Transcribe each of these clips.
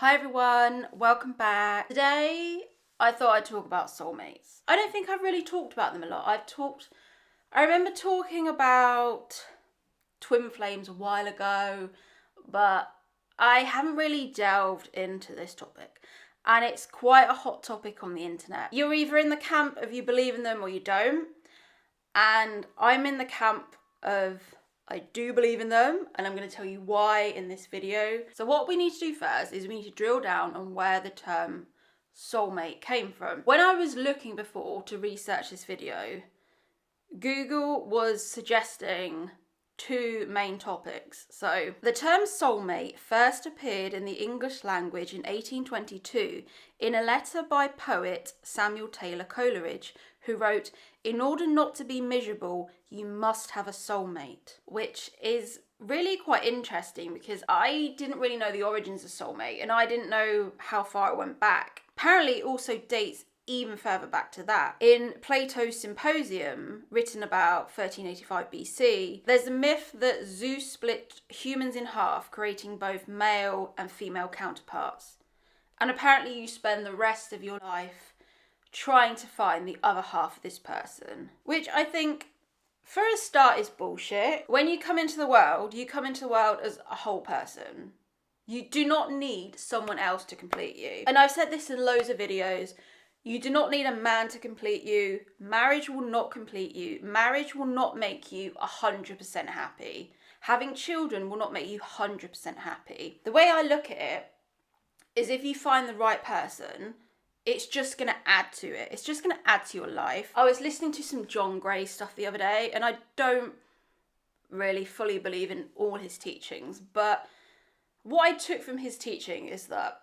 Hi everyone, welcome back. Today I thought I'd talk about soulmates. I don't think I've really talked about them a lot. I remember talking about twin flames a while ago, but I haven't really delved into this topic. And it's quite a hot topic on the internet. You're either in the camp of you believe in them or you don't. And I'm in the camp of I do believe in them, and I'm going to tell you why in this video. So what we need to do first is we need to drill down on where the term soulmate came from. When I was looking before to research this video, Google was suggesting two main topics. So the term soulmate first appeared in the English language in 1822 in a letter by poet Samuel Taylor Coleridge, who wrote, "In order not to be miserable, you must have a soulmate," which is really quite interesting because I didn't really know the origins of soulmate and I didn't know how far it went back. Apparently it also dates even further back to that. In Plato's Symposium, written about 1385 BC, there's a myth that Zeus split humans in half, creating both male and female counterparts. And apparently you spend the rest of your life trying to find the other half of this person, which I think for a start is bullshit. When you come into the world, you come into the world as a whole person. You do not need someone else to complete you. And I've said this in loads of videos. You do not need a man to complete you. Marriage will not complete you. Marriage will not make you 100% happy. Having children will not make you 100% happy. The way I look at it is if you find the right person, it's just going to add to it. It's just going to add to your life. I was listening to some John Gray stuff the other day, and I don't really fully believe in all his teachings, but what I took from his teaching is that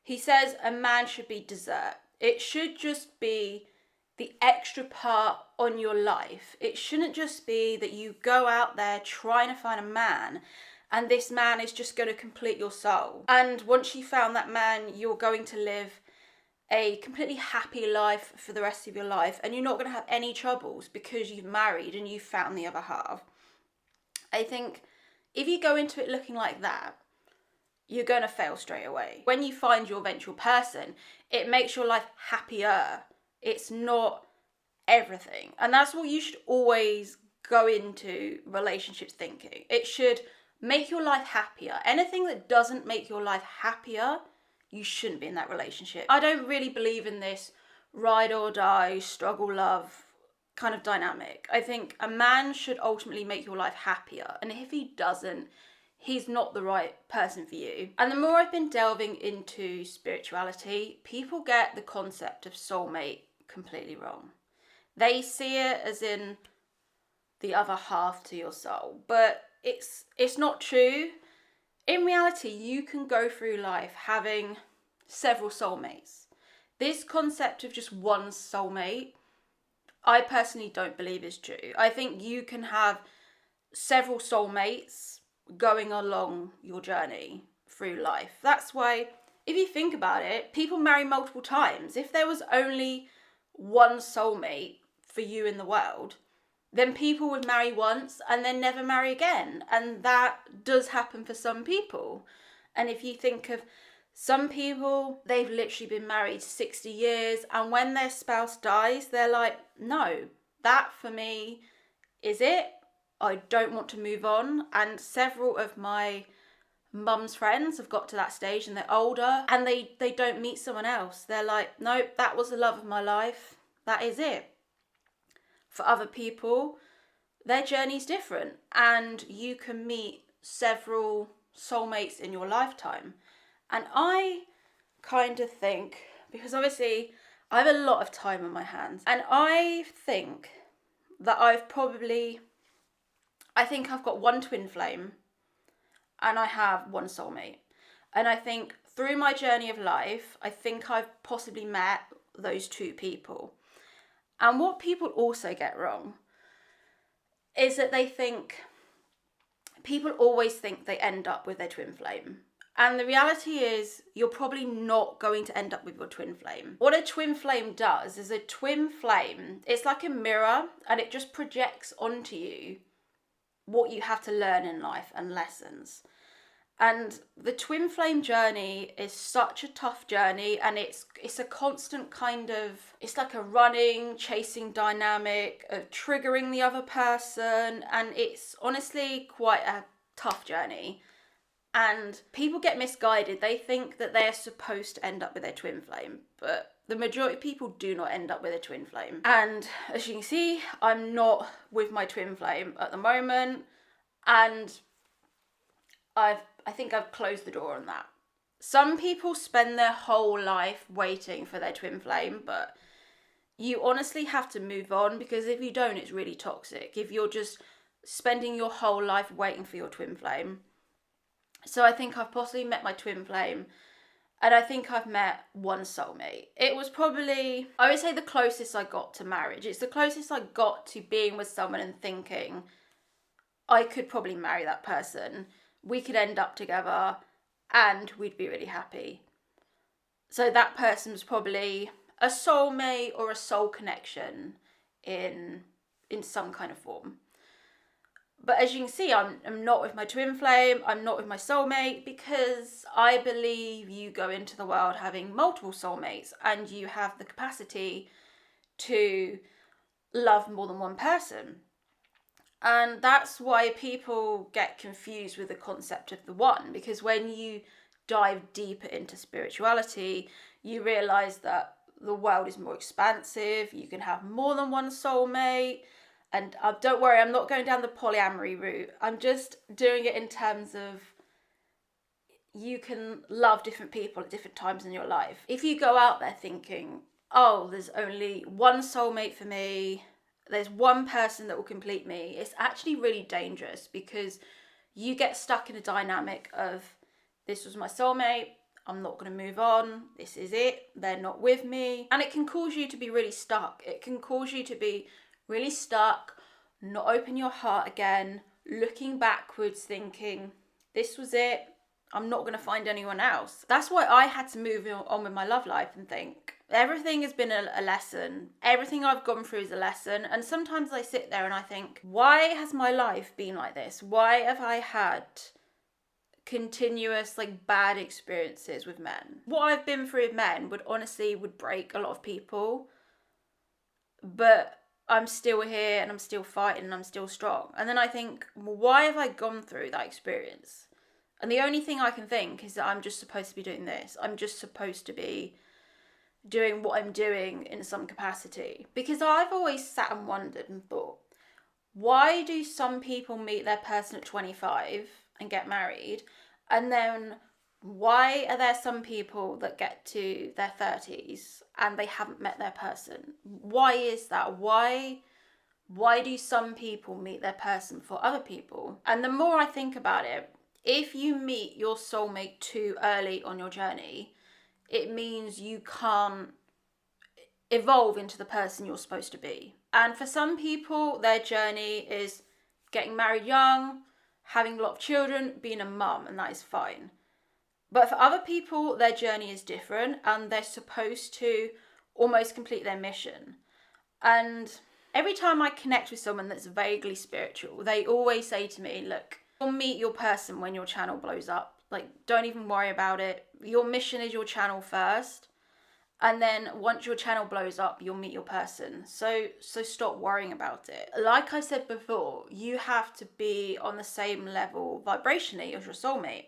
he says a man should be dessert. It should just be the extra part on your life. It shouldn't just be that you go out there trying to find a man and this man is just going to complete your soul. And once you found that man, you're going to live a completely happy life for the rest of your life and you're not going to have any troubles because you've married and you've found the other half. I think if you go into it looking like that, you're going to fail straight away. When you find your eventual person, it makes your life happier. It's not everything. And that's what you should always go into relationships thinking. It should make your life happier. Anything that doesn't make your life happier, you shouldn't be in that relationship. I don't really believe in this ride or die, struggle, love kind of dynamic. I think a man should ultimately make your life happier. And if he doesn't, he's not the right person for you. And the more I've been delving into spirituality, people get the concept of soulmate completely wrong. They see it as in the other half to your soul, but it's not true. In reality, you can go through life having several soulmates. This concept of just one soulmate, I personally don't believe is true. I think you can have several soulmates going along your journey through life. That's why, if you think about it, people marry multiple times. If there was only one soulmate for you in the world, then people would marry once and then never marry again. And that does happen for some people. And if you think of some people, they've literally been married 60 years, and when their spouse dies, they're like, no, that for me is it. I don't want to move on. And several of my mum's friends have got to that stage and they're older and they don't meet someone else. They're like, nope, that was the love of my life. That is it. For other people, their journey's different and you can meet several soulmates in your lifetime. And I kind of think, because obviously I have a lot of time on my hands, and I think that I've got one twin flame and I have one soulmate. And I think through my journey of life, I think I've possibly met those two people. And what people also get wrong is that people always think they end up with their twin flame. And the reality is you're probably not going to end up with your twin flame. What a twin flame does is it's like a mirror and it just projects onto you what you have to learn in life and lessons. And the twin flame journey is such a tough journey, and it's a constant kind of, it's like a running, chasing dynamic of triggering the other person, and it's honestly quite a tough journey. And people get misguided. They think that they're supposed to end up with their twin flame, but the majority of people do not end up with a twin flame. And as you can see, I'm not with my twin flame at the moment, and I think I've closed the door on that. Some people spend their whole life waiting for their twin flame, but you honestly have to move on, because if you don't, it's really toxic. If you're just spending your whole life waiting for your twin flame. So I think I've possibly met my twin flame, and I think I've met one soulmate. It was probably, I would say, the closest I got to marriage. It's the closest I got to being with someone and thinking, I could probably marry that person. We could end up together and we'd be really happy. So that person was probably a soulmate or a soul connection in some kind of form. But as you can see, I'm not with my twin flame, I'm not with my soulmate, because I believe you go into the world having multiple soulmates and you have the capacity to love more than one person. And that's why people get confused with the concept of the one, because when you dive deeper into spirituality, you realize that the world is more expansive, you can have more than one soulmate. And don't worry, I'm not going down the polyamory route. I'm just doing it in terms of you can love different people at different times in your life. If you go out there thinking, oh, there's only one soulmate for me, there's one person that will complete me, it's actually really dangerous, because you get stuck in a dynamic of, this was my soulmate, I'm not going to move on, this is it, they're not with me. And it can cause you to be really stuck. It can cause you to be really stuck, not open your heart again, looking backwards thinking, this was it, I'm not going to find anyone else. That's why I had to move on with my love life and think, everything has been a lesson. Everything I've gone through is a lesson. And sometimes I sit there and I think, why has my life been like this? Why have I had continuous bad experiences with men? What I've been through with men would break a lot of people. But I'm still here and I'm still fighting and I'm still strong. And then I think, well, why have I gone through that experience? And the only thing I can think is that I'm just supposed to be doing this. I'm just supposed to be doing what I'm doing in some capacity. Because I've always sat and wondered and thought, why do some people meet their person at 25 and get married? And then why are there some people that get to their 30s and they haven't met their person? Why is that? Why do some people meet their person for other people? And the more I think about it, if you meet your soulmate too early on your journey, it means you can't evolve into the person you're supposed to be. And for some people, their journey is getting married young, having a lot of children, being a mum, and that is fine. But for other people, their journey is different and they're supposed to almost complete their mission. And every time I connect with someone that's vaguely spiritual, they always say to me, look, you'll meet your person when your channel blows up. Don't even worry about it. Your mission is your channel first. And then once your channel blows up, you'll meet your person. So stop worrying about it. Like I said before, you have to be on the same level vibrationally as your soulmate.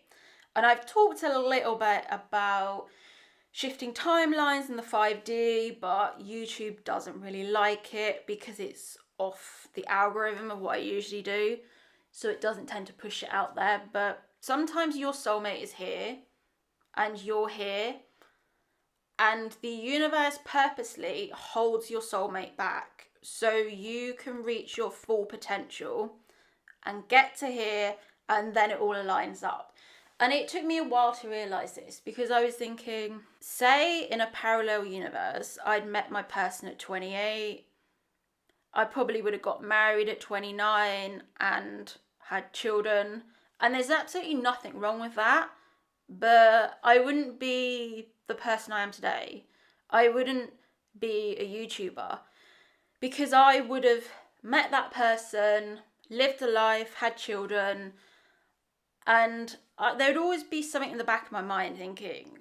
And I've talked a little bit about shifting timelines in the 5D, but YouTube doesn't really like it because it's off the algorithm of what I usually do. So it doesn't tend to push it out there. But sometimes your soulmate is here and you're here. And the universe purposely holds your soulmate back so you can reach your full potential and get to here, and then it all aligns up. And it took me a while to realise this, because I was thinking, say in a parallel universe, I'd met my person at 28, I probably would have got married at 29 and had children. And there's absolutely nothing wrong with that, but I wouldn't be the person I am today. I wouldn't be a YouTuber, because I would have met that person, lived a life, had children, And there would always be something in the back of my mind thinking,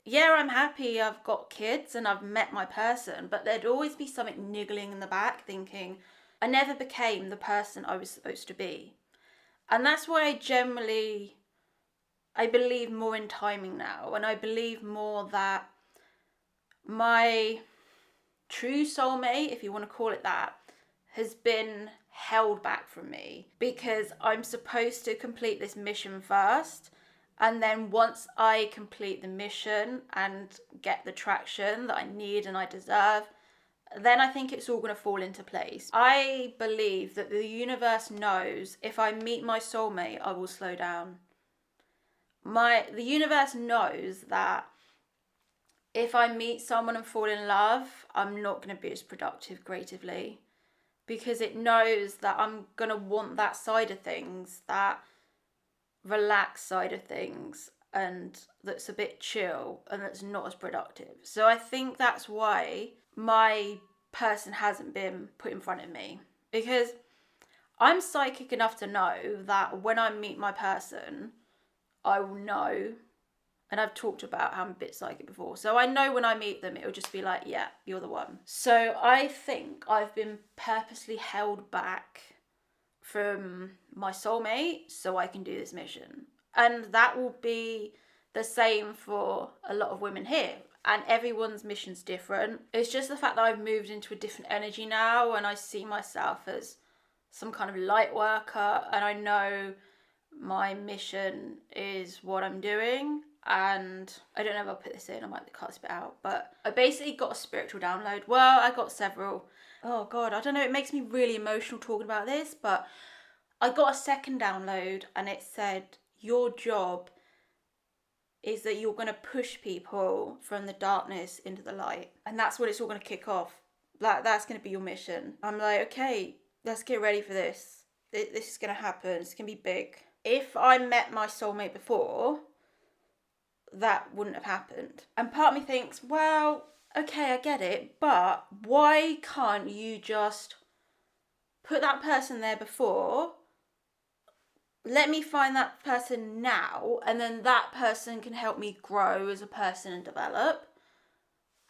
yeah, I'm happy I've got kids and I've met my person, but there'd always be something niggling in the back thinking, I never became the person I was supposed to be. And that's why I believe more in timing now. And I believe more that my true soulmate, if you want to call it that, has been held back from me because I'm supposed to complete this mission first. And then once I complete the mission and get the traction that I need and I deserve, then I think it's all going to fall into place. I believe that the universe knows if I meet my soulmate, I will slow down. The universe knows that if I meet someone and fall in love, I'm not going to be as productive creatively, because it knows that I'm going to want that side of things, that relaxed side of things, and that's a bit chill and that's not as productive. So I think that's why my person hasn't been put in front of me, because I'm psychic enough to know that when I meet my person, I will know. And I've talked about how I'm a bit psychic before. So I know when I meet them, it'll just be like, yeah, you're the one. So I think I've been purposely held back from my soulmate so I can do this mission. And that will be the same for a lot of women here. And everyone's mission's different. It's just the fact that I've moved into a different energy now and I see myself as some kind of light worker, and I know my mission is what I'm doing. And I don't know if I'll put this in, I might cut this bit out, but I basically got a spiritual download. Well, I got several. Oh God, I don't know, it makes me really emotional talking about this, but I got a second download and it said, your job is that you're going to push people from the darkness into the light. And that's what it's all going to kick off. That's going to be your mission. I'm like, okay, let's get ready for this. This is going to happen. It's going to be big. If I met my soulmate before, that wouldn't have happened. And part of me thinks, well, okay, I get it, but why can't you just put that person there before, let me find that person now, and then that person can help me grow as a person and develop,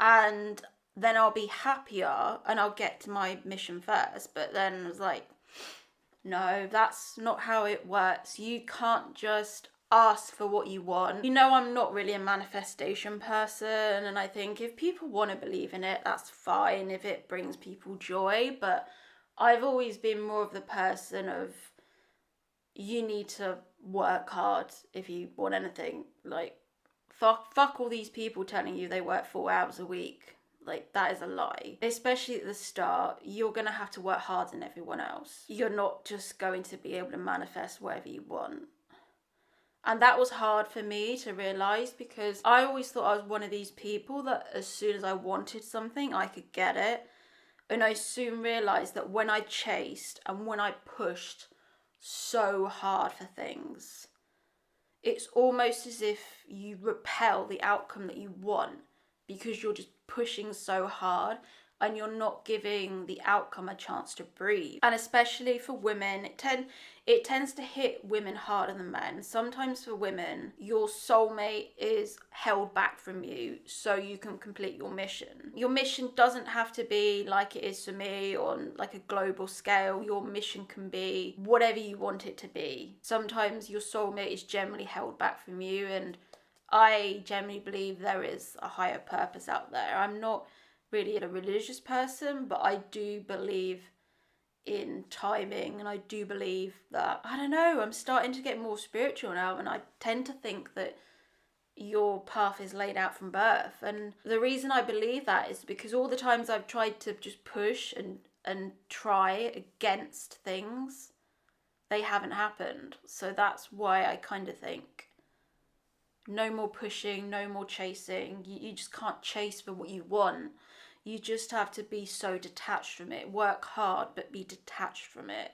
and then I'll be happier and I'll get to my mission first. But then I was like, no, that's not how it works. You can't just ask for what you want. You know, I'm not really a manifestation person, and I think if people want to believe in it, that's fine if it brings people joy. But I've always been more of the person of, you need to work hard if you want anything. Like, fuck all these people telling you they work 4 hours a week. Like, that is a lie. Especially at the start, you're going to have to work harder than everyone else. You're not just going to be able to manifest whatever you want. And that was hard for me to realise, because I always thought I was one of these people that as soon as I wanted something, I could get it. And I soon realised that when I chased and when I pushed so hard for things, it's almost as if you repel the outcome that you want, because you're just pushing so hard and you're not giving the outcome a chance to breathe. And especially for women, it tends to hit women harder than men. Sometimes for women, your soulmate is held back from you so you can complete your mission. Your mission doesn't have to be like it is for me on like a global scale. Your mission can be whatever you want it to be. Sometimes your soulmate is generally held back from you, and I generally believe there is a higher purpose out there. I'm not really a religious person, but I do believe in timing, and I do believe that, I don't know, I'm starting to get more spiritual now, and I tend to think that your path is laid out from birth. And the reason I believe that is because all the times I've tried to just push and try against things, they haven't happened. So that's why I kind of think, no more pushing, no more chasing. You just can't chase for what you want. You just have to be so detached from it. Work hard, but be detached from it.